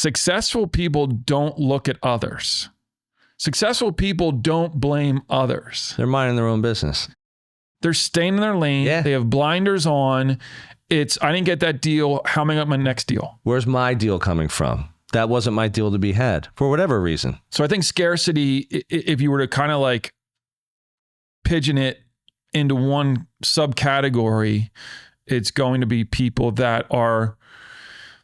successful people don't look at others. Successful people don't blame others. They're minding their own business. They're staying in their lane. Yeah. They have blinders on. It's, I didn't get that deal. How am I going to get my next deal? Where's my deal coming from? That wasn't my deal to be had for whatever reason. So I think scarcity, if you were to kind of like pigeon it into one subcategory, it's going to be people that are,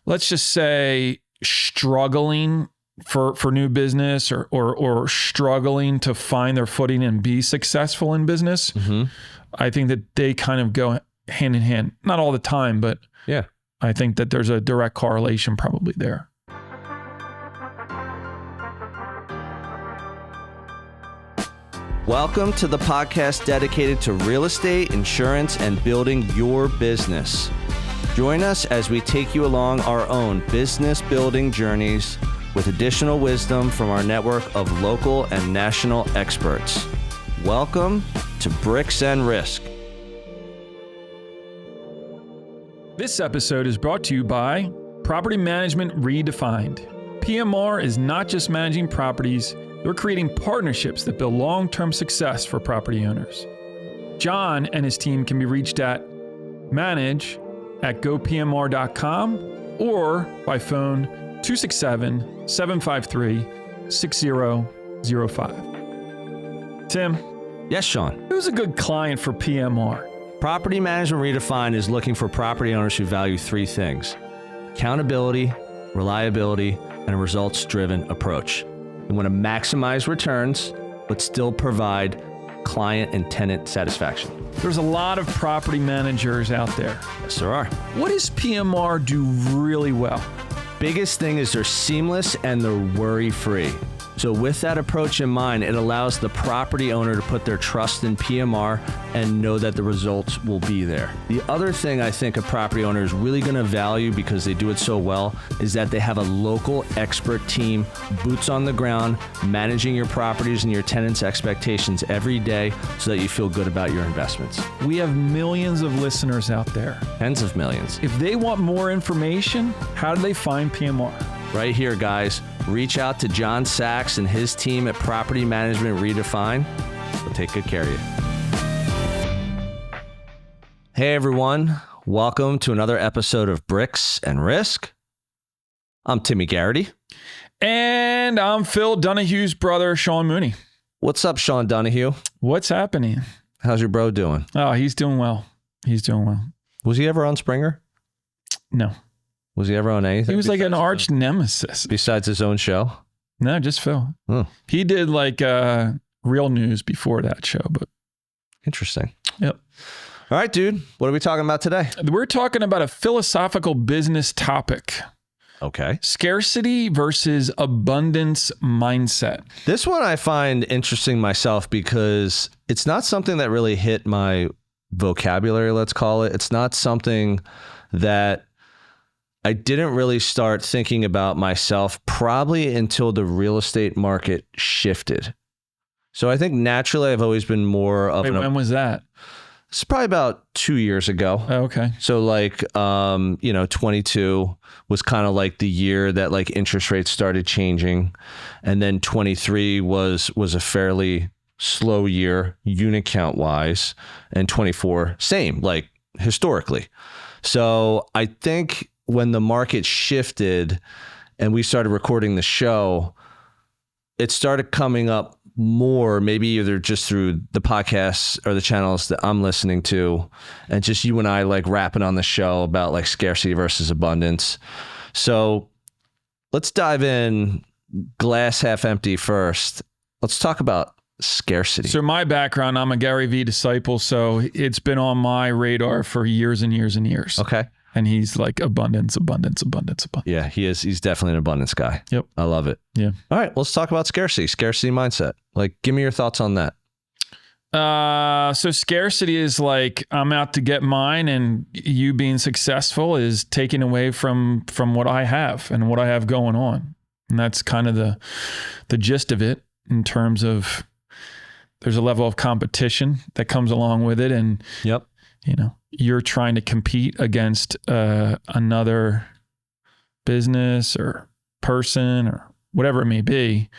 let's just say, struggling for new business or struggling to find their footing and be successful in business. Mm-hmm. I think that they kind of go hand in hand. Not all the time, but yeah, I think that there's a direct correlation probably there. Welcome to the podcast dedicated to real estate, insurance, and building your business. Join us as we take you along our own business building journeys with additional wisdom from our network of local and national experts. Welcome to Bricks and Risk. This episode is brought to you by Property Management Redefined. PMR is not just managing properties, they're creating partnerships that build long-term success for property owners. John and his team can be reached at manage@gopmr.com or by phone 267-753-6005. Tim. Yes, Sean. Who's a good client for PMR? Property Management Redefined is looking for property owners who value three things: accountability, reliability, and a results-driven approach. They want to maximize returns, but still provide client and tenant satisfaction. There's a lot of property managers out there. Yes, there are. What does PMR do really well? Biggest thing is they're seamless and they're worry-free. So with that approach in mind, it allows the property owner to put their trust in PMR and know that the results will be there. The other thing I think a property owner is really going to value, because they do it so well, is that they have a local expert team, boots on the ground, managing your properties and your tenants' expectations every day so that you feel good about your investments. We have millions of listeners out there. Tens of millions. If they want more information, how do they find PMR? Right here, guys. Reach out to John Sachs and his team at Property Management Redefined. They'll take good care of you. Hey, everyone. Welcome to another episode of Bricks and Risk. I'm Timmy Garrity. And I'm Phil Donahue's brother, Sean Mooney. What's up, Sean Donahue? What's happening? How's your bro doing? Oh, he's doing well. He's doing well. Was he ever on Springer? No. Was he ever on anything? He was like an arch nemesis. Besides his own show? No, just Phil. Oh. He did like Real News before that show, but. Interesting. Yep. All right, dude. What are we talking about today? We're talking about a philosophical business topic. Okay. Scarcity versus abundance mindset. This one I find interesting myself because it's not something that really hit my vocabulary, let's call it. It's not something that I didn't really start thinking about myself probably until the real estate market shifted. So I think naturally I've always been more of when was that? It's probably about 2 years ago. Oh, okay. So like, 22 was kind of like the year that like interest rates started changing. And then 23 was a fairly slow year unit count wise. And 24, same, like historically. So I think when the market shifted and we started recording the show, it started coming up more, maybe either just through the podcasts or the channels that I'm listening to, and just you and I like rapping on the show about like scarcity versus abundance. So let's dive in glass half empty first. Let's talk about scarcity. So my background, I'm a Gary Vee disciple, so it's been on my radar for years and years and years. Okay. And he's like abundance. Yeah, he is. He's definitely an abundance guy. Yep. I love it. Yeah. All right, let's talk about scarcity mindset. Like, give me your thoughts on that. So scarcity is like, I'm out to get mine, and you being successful is taking away from what I have and what I have going on. And that's kind of the gist of it, in terms of there's a level of competition that comes along with it. And, yep, you're trying to compete against another business or person or whatever it may be.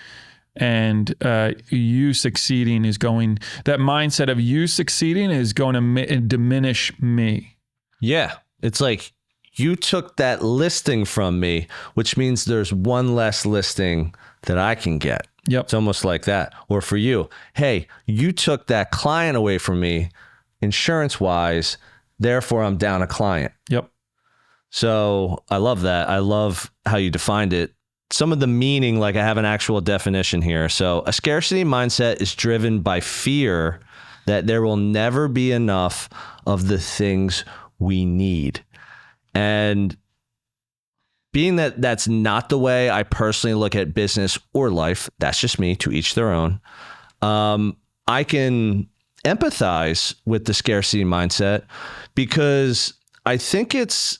And you succeeding is going, that mindset of you succeeding is going to diminish me. Yeah. It's like you took that listing from me, which means there's one less listing that I can get. Yep. It's almost like that. Or for you, hey, you took that client away from me insurance wise, therefore I'm down a client. Yep. So I love that. I love how you defined it. Some of the meaning, like I have an actual definition here. So a scarcity mindset is driven by fear that there will never be enough of the things we need. And being that that's not the way I personally look at business or life, that's just me, to each their own. I can empathize with the scarcity mindset because I think it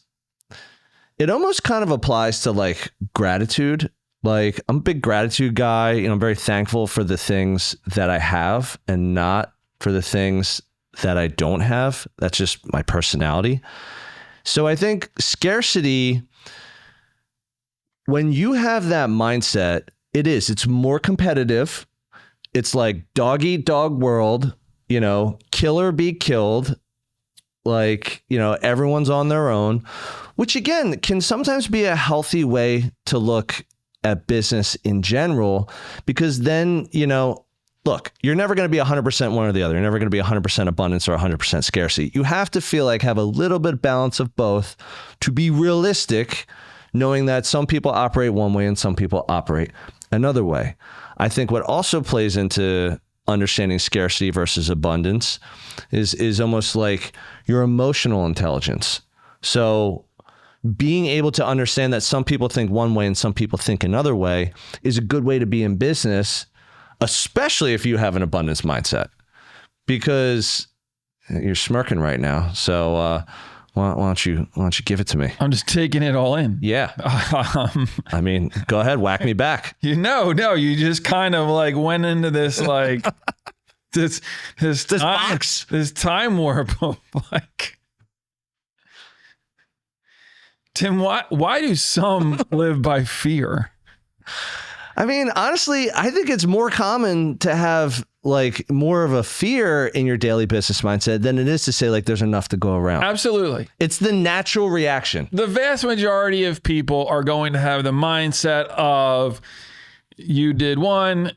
almost kind of applies to like gratitude. Like I'm a big gratitude guy. I'm very thankful for the things that I have and not for the things that I don't have. That's just my personality. So I think scarcity, when you have that mindset, it's more competitive. It's like dog eat dog world, kill or be killed. Like, everyone's on their own, which again can sometimes be a healthy way to look at business in general, because then, look, you're never going to be 100% one or the other. You're never going to be 100% abundance or 100% scarcity. You have to feel like have a little bit of balance of both to be realistic, knowing that some people operate one way and some people operate another way. I think what also plays into understanding scarcity versus abundance is almost like your emotional intelligence. So being able to understand that some people think one way and some people think another way is a good way to be in business, especially if you have an abundance mindset, because you're smirking right now. So why don't you give it to me? I'm just taking it all in. Yeah. I mean, go ahead, whack me back. No, you just kind of like went into this like this box, this time warp of like, Tim, why do some live by fear? I mean, honestly, I think it's more common to have like more of a fear in your daily business mindset than it is to say like there's enough to go around. Absolutely. It's the natural reaction. The vast majority of people are going to have the mindset of you did one,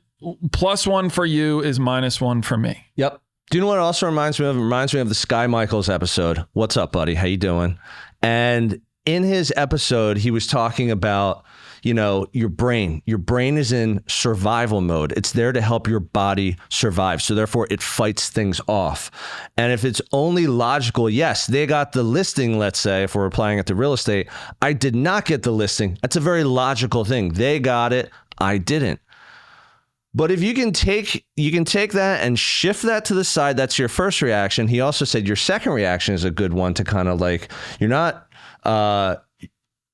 plus one for you is minus one for me. Yep. Do you know what it also reminds me of? It reminds me of the Sky Michaels episode. What's up, buddy? How you doing? And in his episode, he was talking about, your brain. Your brain is in survival mode. It's there to help your body survive. So therefore, it fights things off. And if it's only logical, yes, they got the listing, let's say, if we're applying it to real estate. I did not get the listing. That's a very logical thing. They got it. I didn't. But if you can take that and shift that to the side, that's your first reaction. He also said your second reaction is a good one to kind of like, you're not,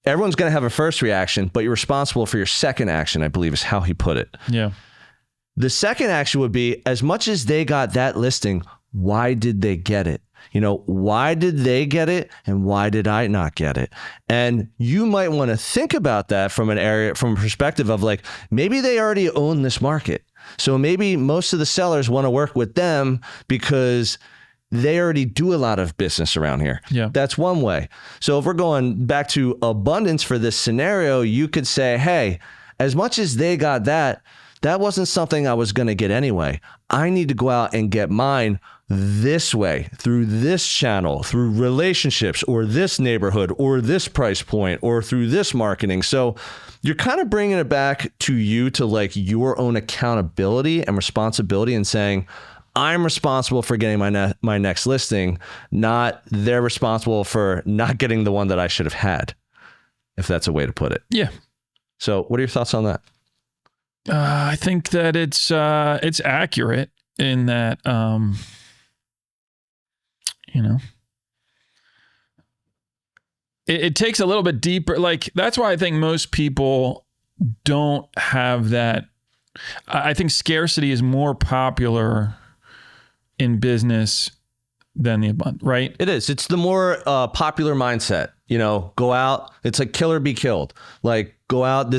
everyone's going to have a first reaction, but you're responsible for your second action, I believe is how he put it. Yeah. The second action would be, as much as they got that listing, why did they get it? Why did they get it and why did I not get it? And you might want to think about that from a perspective of like, maybe they already own this market. So maybe most of the sellers want to work with them because they already do a lot of business around here. Yeah. That's one way. So if we're going back to abundance for this scenario, you could say, hey, as much as they got that wasn't something I was going to get anyway. I need to go out and get mine this way, through this channel, through relationships, or this neighborhood, or this price point, or through this marketing. So you're kind of bringing it back to you, to like your own accountability and responsibility, and saying, I'm responsible for getting my next listing, not they're responsible for not getting the one that I should have had, if that's a way to put it. Yeah. So what are your thoughts on that? I think that it's accurate in that, it takes a little bit deeper. Like, that's why I think most people don't have that. I think scarcity is more popular in business than the abundant, right? It is. It's the more popular mindset. Go out. It's like kill or be killed. Like, Go out.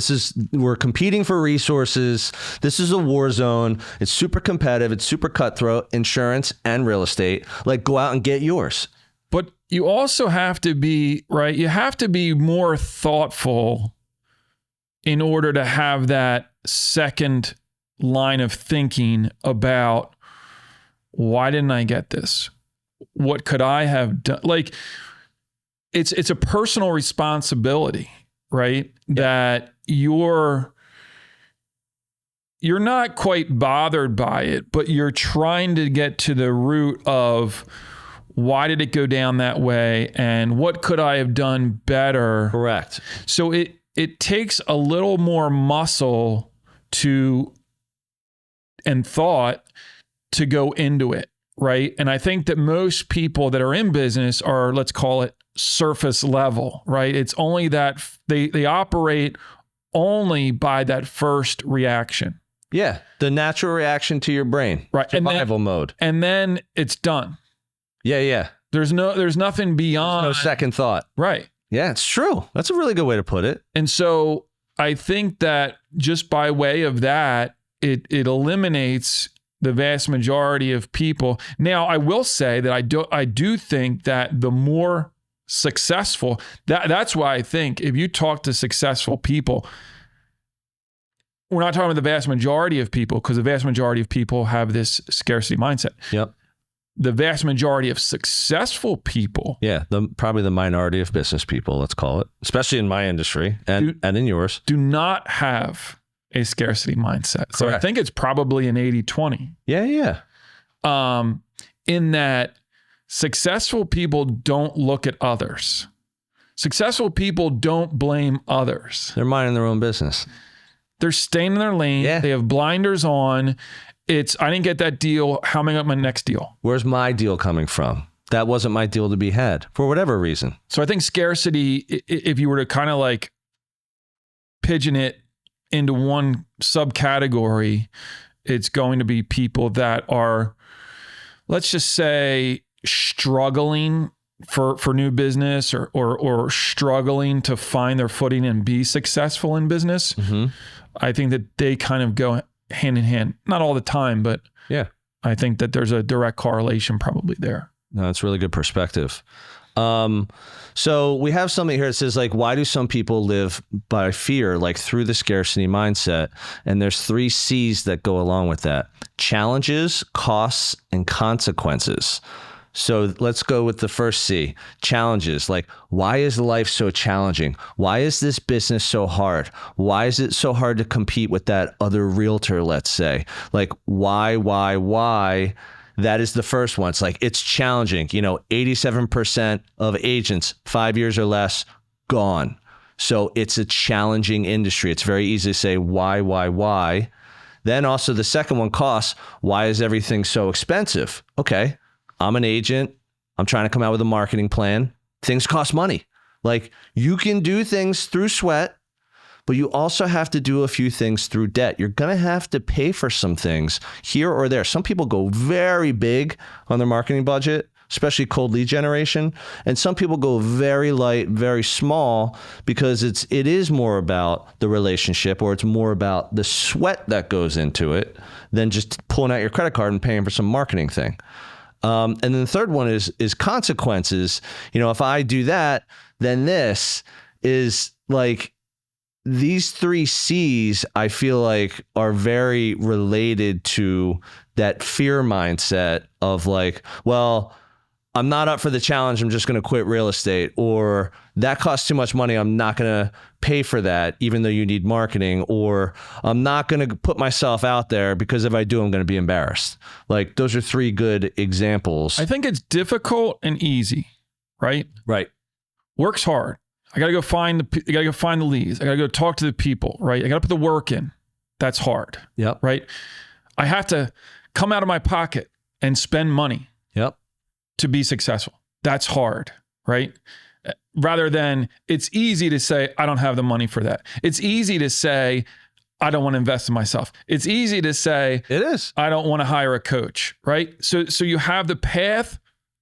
We're competing for resources. This is a war zone. It's super competitive. It's super cutthroat, insurance and real estate. Like, go out and get yours. But you also have to be, right? You have to be more thoughtful in order to have that second line of thinking about, why didn't I get this? What could I have done? Like, it's a personal responsibility, right? Yeah. That you're not quite bothered by it, but you're trying to get to the root of, why did it go down that way? And what could I have done better? Correct. So it takes a little more muscle and thought to go into it, right? And I think that most people that are in business are, let's call it surface level, right? It's only that they operate only by that first reaction. Yeah, the natural reaction to your brain. Right. Survival mode. And then it's done. Yeah. There's nothing beyond. There's no second thought. Right. Yeah, it's true. That's a really good way to put it. And so I think that just by way of that, it eliminates the vast majority of people. Now, I will say that I do think that the more successful, that's why I think if you talk to successful people, we're not talking about the vast majority of people, because the vast majority of people have this scarcity mindset. Yep. The vast majority of successful people. Yeah, probably the minority of business people, let's call it, especially in my industry and in yours, do not have a scarcity mindset. So Correct. I think it's probably an 80-20. Yeah. In that successful people don't look at others. Successful people don't blame others. They're minding their own business. They're staying in their lane. Yeah. They have blinders on. I didn't get that deal. How am I going to get my next deal? Where's my deal coming from? That wasn't my deal to be had for whatever reason. So I think scarcity, if you were to kind of like pigeon it into one subcategory, it's going to be people that are, let's just say, struggling for new business or struggling to find their footing and be successful in business. Mm-hmm. I think that they kind of go hand in hand. Not all the time, but yeah, I think that there's a direct correlation probably there. No, that's really good perspective. So we have something here that says, like, why do some people live by fear, like through the scarcity mindset? And there's 3 C's that go along with that: challenges, costs, and consequences. So let's go with the first C, challenges. Like, why is life so challenging? Why is this business so hard? Why is it so hard to compete with that other realtor, let's say? Like, why? That is the first one. It's like, it's challenging. 87% of agents 5 years or less gone. So it's a challenging industry. It's very easy to say why. Then also the second one, costs. Why is everything so expensive? Okay, I'm an agent. I'm trying to come out with a marketing plan. Things cost money. Like, you can do things through sweat, but you also have to do a few things through debt. You're going to have to pay for some things here or there. Some people go very big on their marketing budget, especially cold lead generation. And some people go very light, very small, because it is more about the relationship, or it's more about the sweat that goes into it than just pulling out your credit card and paying for some marketing thing. And then the third one is consequences. If I do that, then this is like, these 3 C's, I feel like, are very related to that fear mindset of like, well, I'm not up for the challenge, I'm just going to quit real estate, or that costs too much money, I'm not going to pay for that, even though you need marketing, or I'm not going to put myself out there because if I do, I'm going to be embarrassed. Like, those are 3 good examples. I think it's difficult and easy, right? Right. Work's hard. I got to go find the leads. I got to go talk to the people, right? I got to put the work in. That's hard. Yep. Right. I have to come out of my pocket and spend money. Yep. To be successful. That's hard, right? Rather than, it's easy to say, I don't have the money for that. It's easy to say, I don't want to invest in myself. It's easy to say, it is, I don't want to hire a coach, right? So you have the path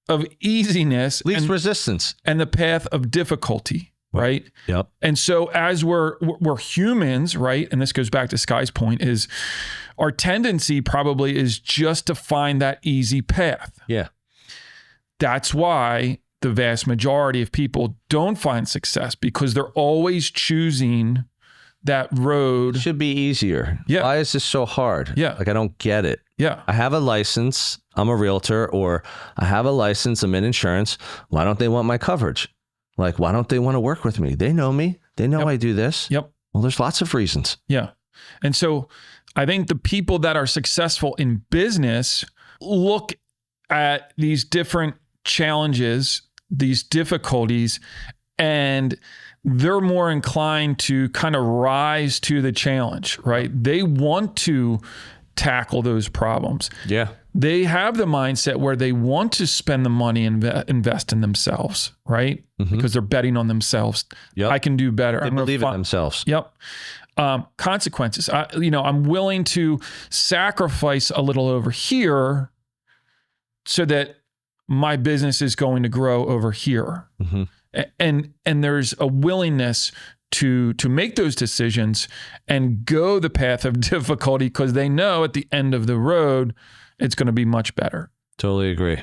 of easiness, least resistance, and the path of difficulty. right? Yep. And so as we're humans, right? And this goes back to Sky's point, is our tendency probably is just to find that easy path. Yeah. That's why the vast majority of people don't find success, because they're always choosing that road. It should be easier. Yeah. Why is this so hard? Yeah. Like, I don't get it. Yeah. I have a license. I'm a realtor, or I have a license. I'm in insurance. Why don't they want my coverage? Like, why don't they want to work with me? They know me. They know I do this. Yep. Well, there's lots of reasons. Yeah. And so I think the people that are successful in business look at these different challenges, these difficulties, and they're more inclined to kind of rise to the challenge, right? They want to tackle those problems. Yeah. They have the mindset where they want to spend the money and invest in themselves, right? Because they're betting on themselves. Yep. I can do better. They believe in themselves. Yep. Consequences. I'm willing to sacrifice a little over here so that my business is going to grow over here. And there's a willingness to make those decisions and go the path of difficulty, because they know at the end of the road, it's going to be much better. Totally agree.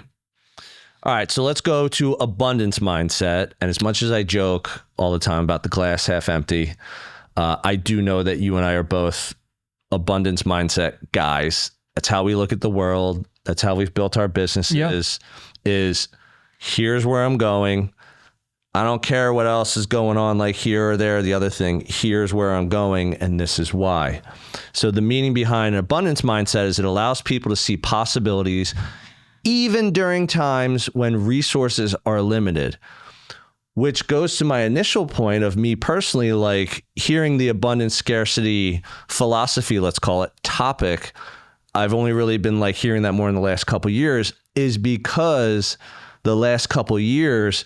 All right, so let's go to abundance mindset. And as much as I joke all the time about the glass half empty, I do know that you and I are both abundance mindset guys. That's how we look at the world. That's how we've built our businesses. Is here's where I'm going. I don't care what else is going on, like here or there, the other thing. Here's where I'm going, and this is why. So the meaning behind an abundance mindset is it allows people to see possibilities even during times when resources are limited, which goes to my initial point of me personally, like hearing the abundance scarcity philosophy, let's call it, topic. I've only really been like hearing that more in the last couple of years, is because the last couple of years,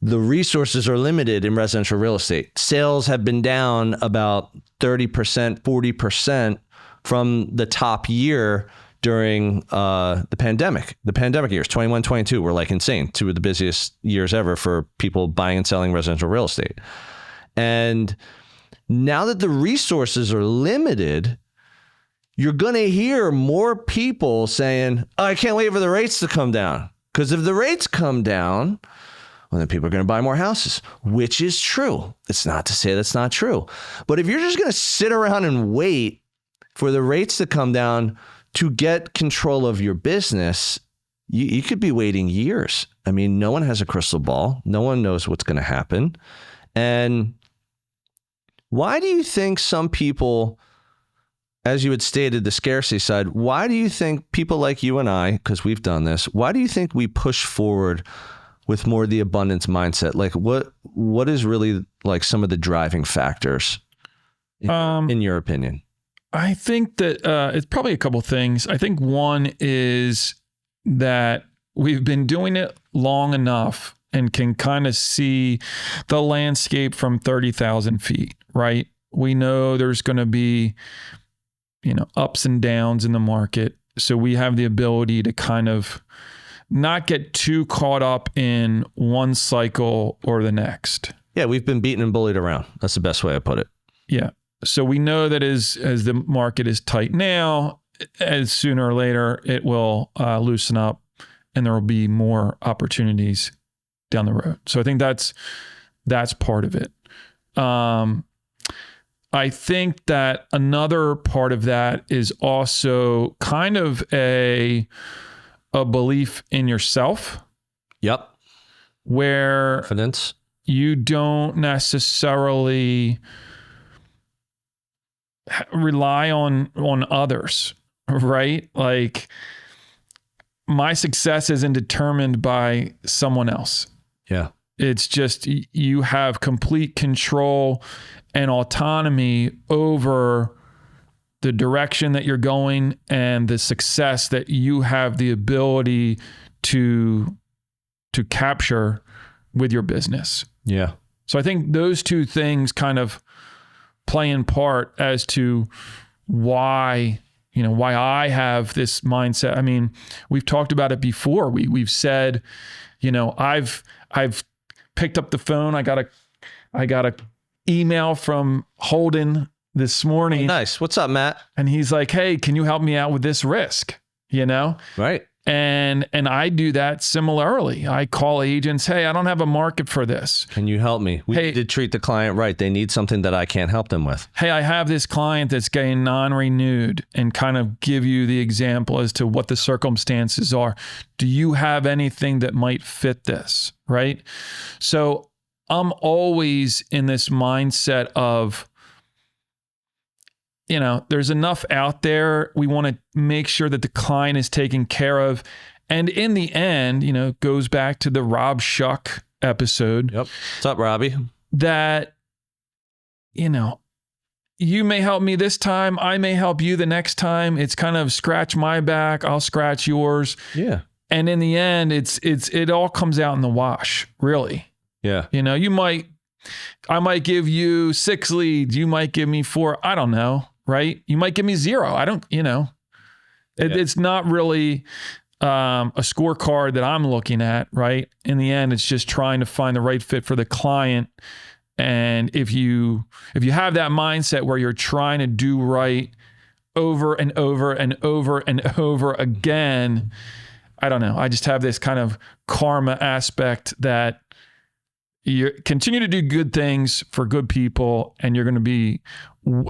the resources are limited in residential real estate. Sales have been down about 30%, 40% from the top year during the pandemic. The pandemic years, 21, 22, were like insane. Two of the busiest years ever for people buying and selling residential real estate. And now that the resources are limited, you're going to hear more people saying, oh, I can't wait for the rates to come down. Because if the rates come down, well, then people are going to buy more houses, which is true. It's not to say that's not true. But if you're just going to sit around and wait for the rates to come down to get control of your business, you could be waiting years. I mean, no one has a crystal ball. No one knows what's going to happen. And why do you think some people, as you had stated, the scarcity side, why do you think people like you and I, because we've done this, why do you think we push forward with more of the abundance mindset? Like what is really like some of the driving factors in your opinion? I think that it's probably a couple things. I think one is that we've been doing it long enough and can kind of see the landscape from 30,000 feet, right? We know there's going to be, ups and downs in the market. So we have the ability to kind of not get too caught up in one cycle or the next. Yeah, we've been beaten and bullied around. That's the best way I put it. Yeah. So we know that as the market is tight now, as sooner or later it will loosen up and there will be more opportunities down the road. So I think that's part of it. I think that another part of that is also kind of a belief in yourself. Yep. Where confidence. You don't necessarily rely on others, right? Like my success isn't determined by someone else. Yeah. It's just you have complete control and autonomy over the direction that you're going and the success that you have the ability to capture with your business. Yeah. So I think those two things kind of play in part as to why I have this mindset. I mean, we've talked about it before. We've said, I've picked up the phone. I got I got a email from Holden this morning. Nice. What's up, Matt? And he's like, hey, can you help me out with this risk? You know? Right. And I do that similarly. I call agents, hey, I don't have a market for this. Can you help me? We need to treat the client right. They need something that I can't help them with. Hey, I have this client that's getting non-renewed, and kind of give you the example as to what the circumstances are. Do you have anything that might fit this? Right? So I'm always in this mindset of, you know, there's enough out there. We want to make sure that the client is taken care of. And in the end, you know, goes back to the Rob Shuck episode. Yep. What's up, Robbie? That, you know, you may help me this time. I may help you the next time. It's kind of scratch my back, I'll scratch yours. Yeah. And in the end, it all comes out in the wash, really. Yeah. You know, I might give you 6 leads. You might give me 4. I don't know. Right? You might give me 0. I don't, you know, it's not really a scorecard that I'm looking at, right? In the end, it's just trying to find the right fit for the client. And if you have that mindset where you're trying to do right over and over and over and over again, I don't know. I just have this kind of karma aspect that you continue to do good things for good people, and you're going to be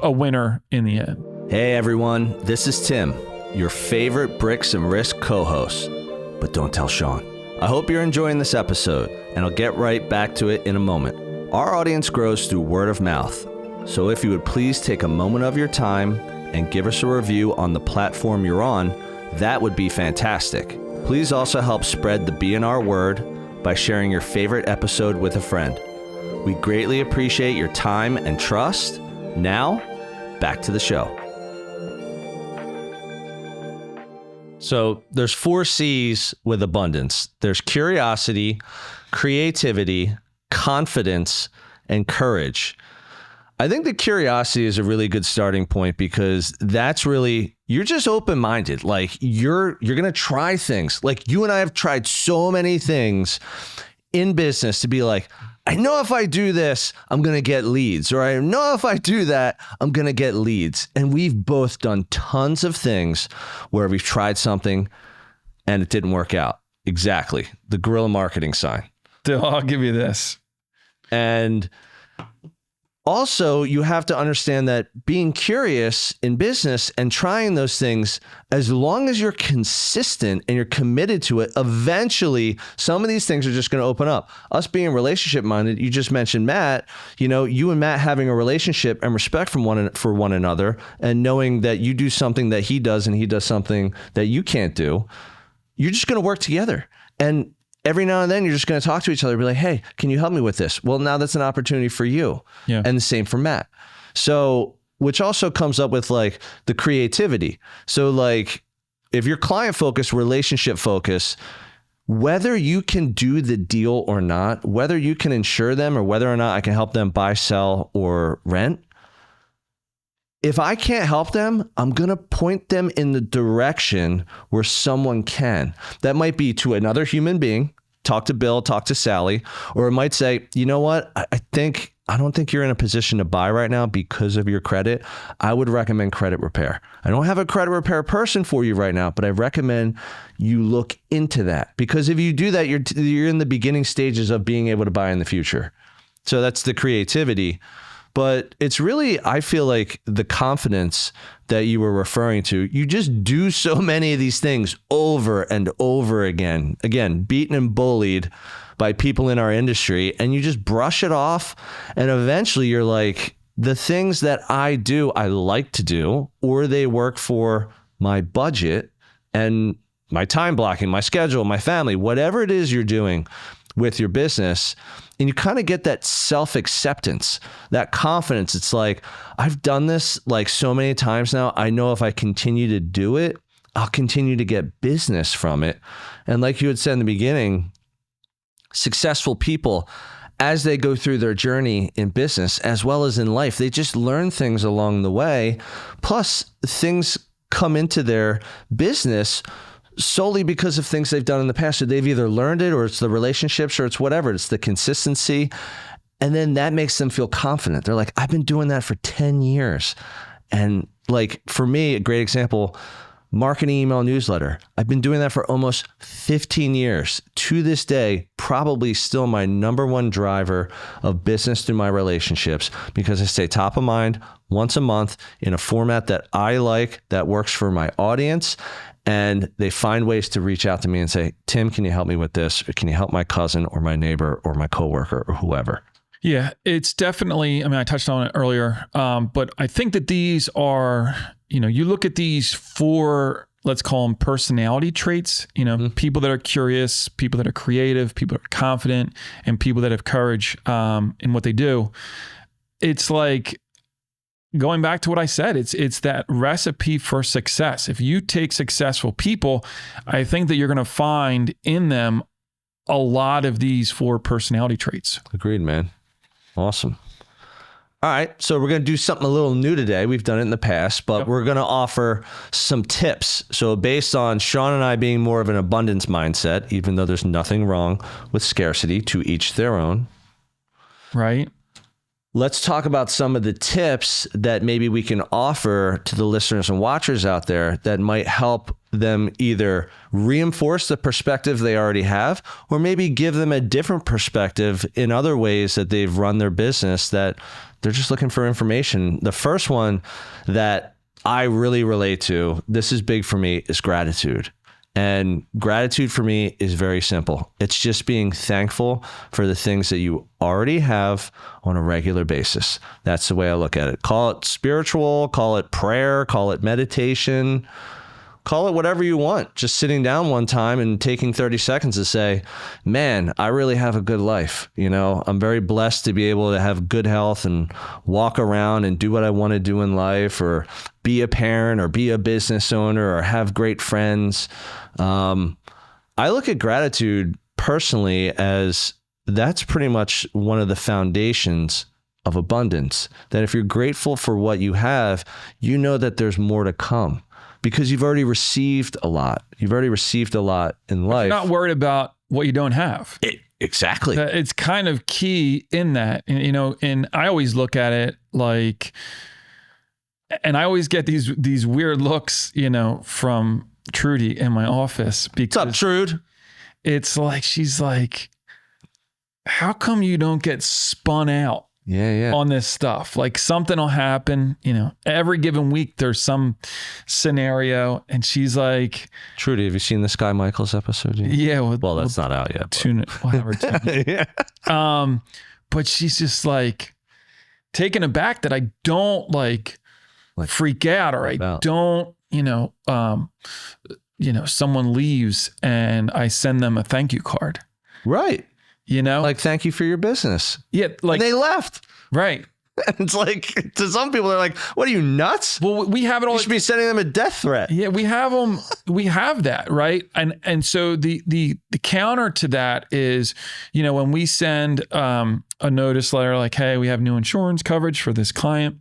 a winner in the end. Hey everyone, this is Tim, your favorite Bricks and Risk co-host, but don't tell Sean. I hope you're enjoying this episode, and I'll get right back to it in a moment. Our audience grows through word of mouth, so if you would please take a moment of your time and give us a review on the platform you're on, that would be fantastic. Please also help spread the BNR word by sharing your favorite episode with a friend. We greatly appreciate your time and trust. Now, back to the show. So there's 4 C's with abundance. There's curiosity, creativity, confidence, and courage. I think the curiosity is a really good starting point because that's really, you're just open-minded. Like you're going to try things. Like you and I have tried so many things in business to be like, I know if I do this, I'm going to get leads, or I know if I do that, I'm going to get leads. And we've both done tons of things where we've tried something and it didn't work out. Exactly. The guerrilla marketing sign. I'll give you this. And also, you have to understand that being curious in business and trying those things, as long as you're consistent and you're committed to it, eventually some of these things are just going to open up. Us being relationship minded, you just mentioned Matt, you know, you and Matt having a relationship and respect for one another, and knowing that you do something that he does and he does something that you can't do, you're just going to work together. And every now and then you're just going to talk to each other and be like, hey, can you help me with this? Well, now that's an opportunity for you. Yeah. And the same for Matt. So, which also comes up with like the creativity. So like if you're client focused, relationship focused, whether you can do the deal or not, whether you can insure them or whether or not I can help them buy, sell, or rent, if I can't help them, I'm going to point them in the direction where someone can. That might be to another human being, talk to Bill, talk to Sally, or it might say, you know what? I don't think you're in a position to buy right now because of your credit. I would recommend credit repair. I don't have a credit repair person for you right now, but I recommend you look into that, because if you do that, you're in the beginning stages of being able to buy in the future. So that's the creativity. But it's really, I feel like the confidence that you were referring to, you just do so many of these things over and over again, beaten and bullied by people in our industry, and you just brush it off. And eventually you're like, the things that I do, I like to do, or they work for my budget and my time blocking, my schedule, my family, whatever it is you're doing with your business. And you kind of get that self-acceptance, that confidence. It's like, I've done this like so many times now. I know if I continue to do it, I'll continue to get business from it. And like you had said in the beginning, successful people, as they go through their journey in business as well as in life, they just learn things along the way. Plus, things come into their business solely because of things they've done in the past. So they've either learned it, or it's the relationships, or it's whatever. It's the consistency. And then that makes them feel confident. They're like, I've been doing that for 10 years. And like for me, a great example, marketing email newsletter. I've been doing that for almost 15 years. To this day, probably still my number one driver of business through my relationships, because I stay top of mind once a month in a format that I like, that works for my audience. And they find ways to reach out to me and say, Tim, can you help me with this? Or can you help my cousin or my neighbor or my coworker or whoever? Yeah, it's definitely, I mean, I touched on it earlier, but I think that these are, you look at these 4, let's call them personality traits, people that are curious, people that are creative, people that are confident, and people that have courage in what they do. It's like, going back to what I said, it's that recipe for success. If you take successful people, I think that you're going to find in them a lot of these 4 personality traits. Agreed, man. Awesome. All right. So we're going to do something a little new today. We've done it in the past, but we're going to offer some tips. So based on Sean and I being more of an abundance mindset, even though there's nothing wrong with scarcity, to each their own. Right. Let's talk about some of the tips that maybe we can offer to the listeners and watchers out there that might help them either reinforce the perspective they already have, or maybe give them a different perspective in other ways that they've run their business that they're just looking for information. The first one that I really relate to, this is big for me, is gratitude. And gratitude for me is very simple. It's just being thankful for the things that you already have on a regular basis. That's the way I look at it. Call it spiritual, call it prayer, call it meditation, call it whatever you want. Just sitting down one time and taking 30 seconds to say, man, I really have a good life. I'm very blessed to be able to have good health and walk around and do what I want to do in life, or be a parent, or be a business owner, or have great friends. I look at gratitude personally as that's pretty much one of the foundations of abundance. That if you're grateful for what you have, you know that there's more to come, because you've already received a lot. You've already received a lot in life. You're not worried about what you don't have. Exactly. It's kind of key in that. And I always look at it like, and I always get these weird looks, from Trudy in my office. Because what's up, Trude? It's like, she's like, how come you don't get spun out? On this stuff? Like, something will happen, every given week there's some scenario, and she's like, Trudy, have you seen the Sky Michaels episode yet? Yeah. Well, that's not out yet. Tune it. Yeah. But she's just like taken aback that I don't like freak out, or I don't, someone leaves and I send them a thank you card. Right. Like, thank you for your business. Yeah. Like, and they left. Right. And it's like, to some people, they're like, what are you, nuts? Well, we have it all. You should be sending them a death threat. Yeah, we have them. We have that. Right. And so the counter to that is, when we send a notice letter like, hey, we have new insurance coverage for this client,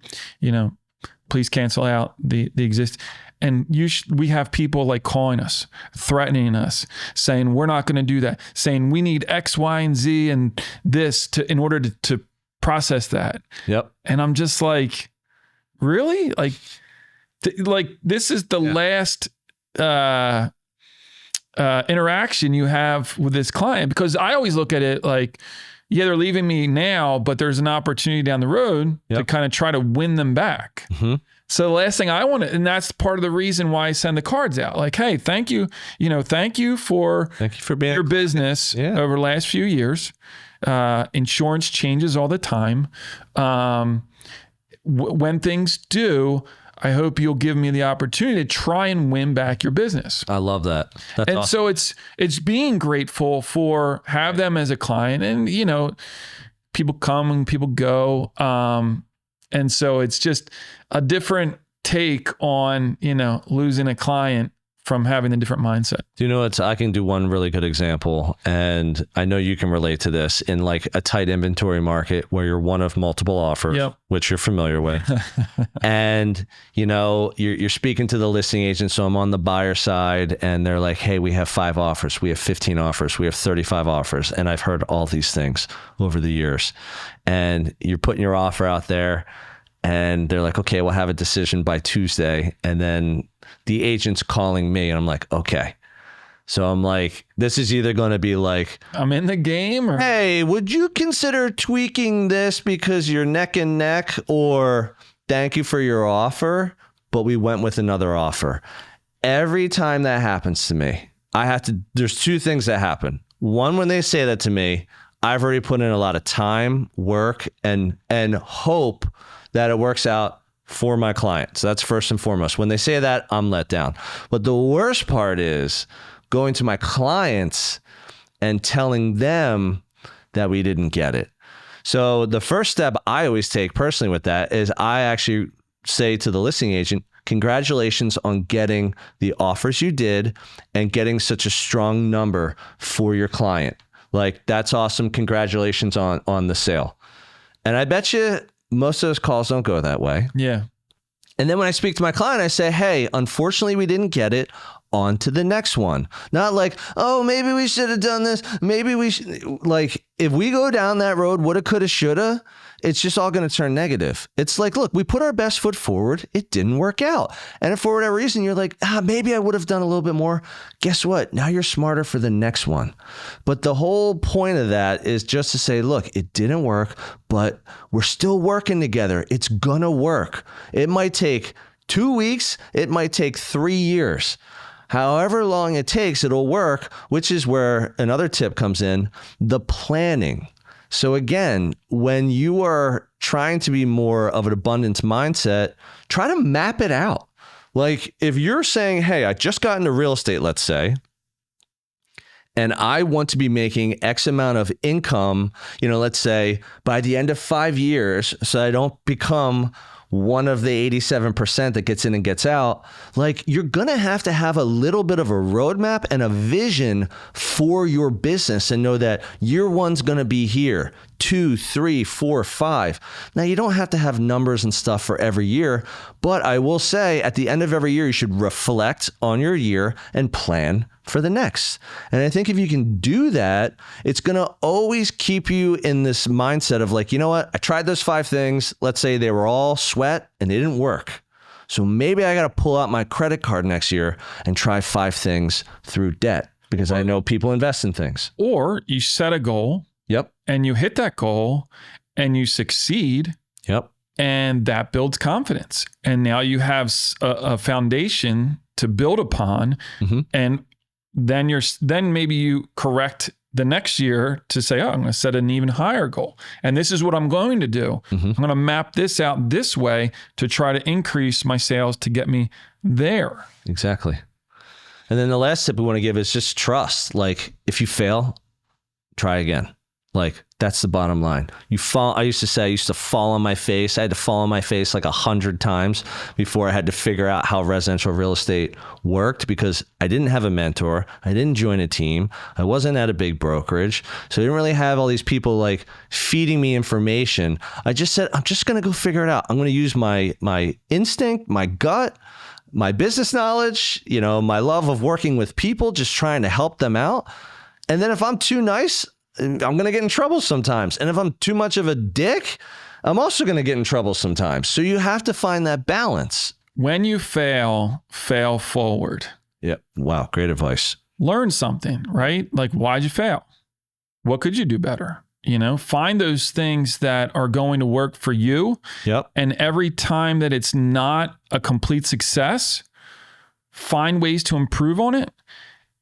please cancel out the exist. And we have people like calling us, threatening us, saying, we're not going to do that, saying we need X, Y, and Z and this in order to process that. Yep. And I'm just like, really? Like this is the last interaction you have with this client? Because I always look at it like, yeah, they're leaving me now, but there's an opportunity down the road to kind of try to win them back. Mm-hmm. So the last thing I want to, and that's part of the reason why I send the cards out. Like, hey, thank you. Thank you for being your business over the last few years. Insurance changes all the time. When things do, I hope you'll give me the opportunity to try and win back your business. I love that. That's awesome. So it's being grateful for have them as a client, and people come and people go. And so it's just a different take on, losing a client from having the different mindset. Do you know what? I can do one really good example, and I know you can relate to this in like a tight inventory market where you're one of multiple offers, which you're familiar with. And, you know, you're speaking to the listing agent. So I'm on the buyer side and they're like, hey, we have 5 offers. We have 15 offers. We have 35 offers. And I've heard all these things over the years. And you're putting your offer out there and they're like, okay, we'll have a decision by Tuesday. And then the agent's calling me and I'm like, okay. So I'm like, this is either going to be like, I'm in the game, or hey, would you consider tweaking this because you're neck and neck, or thank you for your offer, but we went with another offer. Every time that happens to me, there's 2 things that happen. One, when they say that to me, I've already put in a lot of time, work, and hope that it works out for my client. So that's first and foremost. When they say that, I'm let down. But the worst part is going to my clients and telling them that we didn't get it. So the first step I always take personally with that is I actually say to the listing agent, congratulations on getting the offers you did and getting such a strong number for your client. Like, that's awesome. Congratulations on the sale. And I bet you most of those calls don't go that way. Yeah. And then when I speak to my client, I say, hey, unfortunately, we didn't get it. On to the next one. Not like, oh, maybe we should have done this. Maybe we should. Like, if we go down that road, woulda, coulda, shoulda, it's just all going to turn negative. It's like, look, we put our best foot forward. It didn't work out. And if for whatever reason you're like, maybe I would have done a little bit more. Guess what? Now you're smarter for the next one. But the whole point of that is just to say, look, it didn't work, but we're still working together. It's going to work. It might take 2 weeks. It might take 3 years. However long it takes, it'll work, which is where another tip comes in, the planning. So again, when you are trying to be more of an abundance mindset, try to map it out. Like, if you're saying, hey, I just got into real estate, let's say, and I want to be making X amount of income, let's say by the end of 5 years, so I don't become one of the 87% that gets in and gets out, like, you're going to have a little bit of a roadmap and a vision for your business and know that year 1's going to be here, 2, 3, 4, 5. Now, you don't have to have numbers and stuff for every year, but I will say at the end of every year, you should reflect on your year and plan for the next. And I think if you can do that, it's going to always keep you in this mindset of like, you know what? I tried those 5 things. Let's say they were all sweat and it didn't work. So maybe I got to pull out my credit card next year and try 5 things through debt, because I know people invest in things. Or you set a goal. Yep. And you hit that goal and you succeed. Yep. And that builds confidence. And now you have a foundation to build upon. Mm-hmm. And then maybe you correct the next year to say, I'm going to set an even higher goal. And this is what I'm going to do. Mm-hmm. I'm going to map this out this way to try to increase my sales to get me there. Exactly. And then the last tip we want to give is just trust. Like, if you fail, try again. Like, that's the bottom line. I used to fall on my face. I had to fall on my face like 100 times before I had to figure out how residential real estate worked, because I didn't have a mentor. I didn't join a team. I wasn't at a big brokerage. So I didn't really have all these people like feeding me information. I just said, I'm just going to go figure it out. I'm going to use my instinct, my gut, my business knowledge, my love of working with people, just trying to help them out. And then if I'm too nice, I'm going to get in trouble sometimes. And if I'm too much of a dick, I'm also going to get in trouble sometimes. So you have to find that balance. When you fail forward. Yep. Wow. Great advice. Learn something, right? Like, why'd you fail? What could you do better? Find those things that are going to work for you. Yep. And every time that it's not a complete success, find ways to improve on it.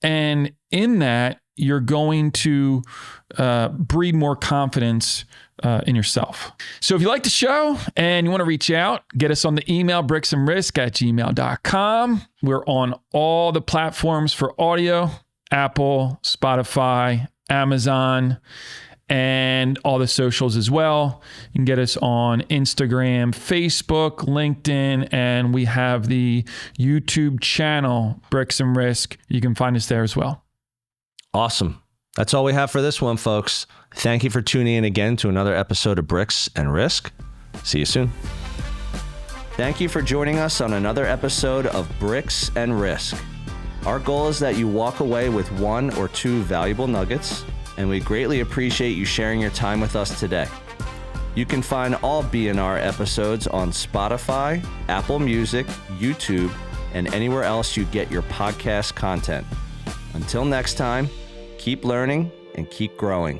And in that, you're going to breed more confidence in yourself. So if you like the show and you want to reach out, get us on the email, bricksandrisk@gmail.com. We're on all the platforms for audio, Apple, Spotify, Amazon. and all the socials as well. You can get us on Instagram, Facebook, LinkedIn, and we have the YouTube channel, Bricks and Risk. You can find us there as well. Awesome. That's all we have for this one, folks. Thank you for tuning in again to another episode of Bricks and Risk. See you soon. Thank you for joining us on another episode of Bricks and Risk. Our goal is that you walk away with 1 or 2 valuable nuggets, and we greatly appreciate you sharing your time with us today. You can find all B&R episodes on Spotify, Apple Music, YouTube, and anywhere else you get your podcast content. Until next time, keep learning and keep growing.